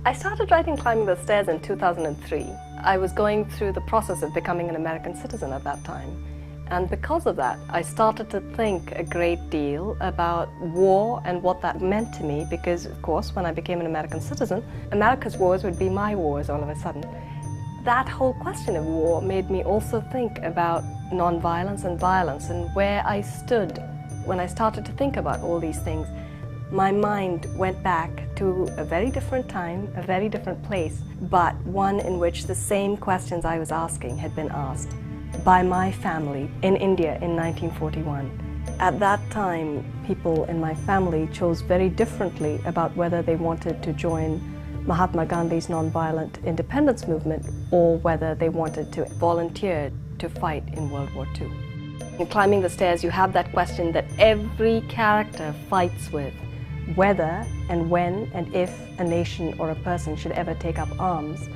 I started writing Climbing the Stairs in 2003. I was going through the process of becoming an American citizen at that time. And because of that, I started to think a great deal about war and what that meant to me, because, of course, when I became an American citizen, America's wars would be my wars all of a sudden. That whole question of war made me also think about nonviolence and violence and where I stood when I started to think about all these things. My mind went back to a very different time, a very different place, but one in which the same questions I was asking had been asked by my family in India in 1941. At that time, people in my family chose very differently about whether they wanted to join Mahatma Gandhi's nonviolent independence movement or whether they wanted to volunteer to fight in World War II. In Climbing the Stairs, you have that question that every character fights with: whether and when and if a nation or a person should ever take up arms.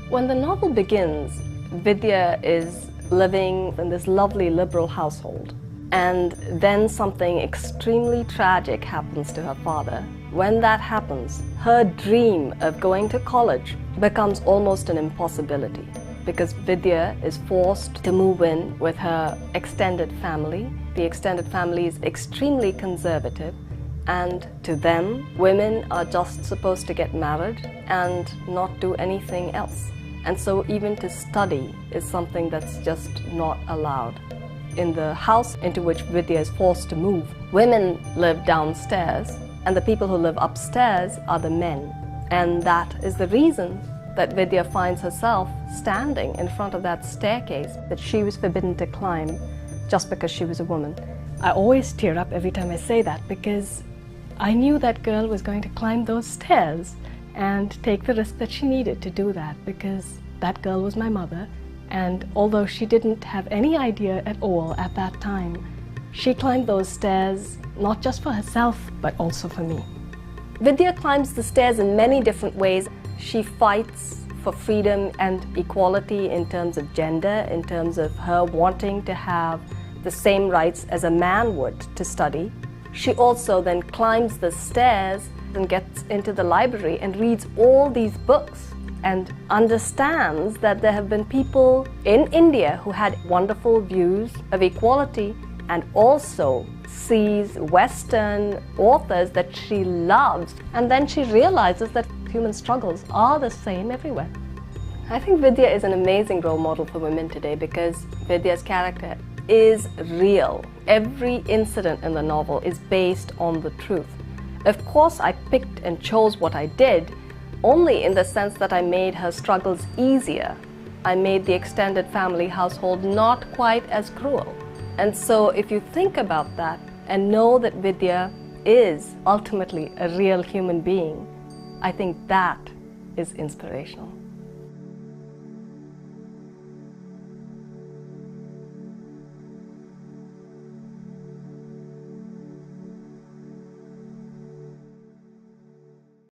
When the novel begins, Vidya is living in this lovely liberal household, and then something extremely tragic happens to her father. When that happens, her dream of going to college becomes almost an impossibility, because Vidya is forced to move in with her extended family. The extended family is extremely conservative, and to them, women are just supposed to get married and not do anything else. And so even to study is something that's just not allowed. In the house into which Vidya is forced to move, women live downstairs, and the people who live upstairs are the men. And that is the reason that Vidya finds herself standing in front of that staircase that she was forbidden to climb just because she was a woman. I always tear up every time I say that, because I knew that girl was going to climb those stairs and take the risk that she needed to do that, because that girl was my mother, and although she didn't have any idea at all at that time, she climbed those stairs not just for herself, but also for me. Vidya climbs the stairs in many different ways. She fights for freedom and equality in terms of gender, in terms of her wanting to have the same rights as a man would to study. She also then climbs the stairs and gets into the library and reads all these books and understands that there have been people in India who had wonderful views of equality, and also sees Western authors that she loves, and then she realizes that human struggles are the same everywhere. I think Vidya is an amazing role model for women today, because Vidya's character is real. Every incident in the novel is based on the truth. Of course, I picked and chose what I did only in the sense that I made her struggles easier. I made the extended family household not quite as cruel. And so if you think about that and know that Vidya is ultimately a real human being, I think that is inspirational.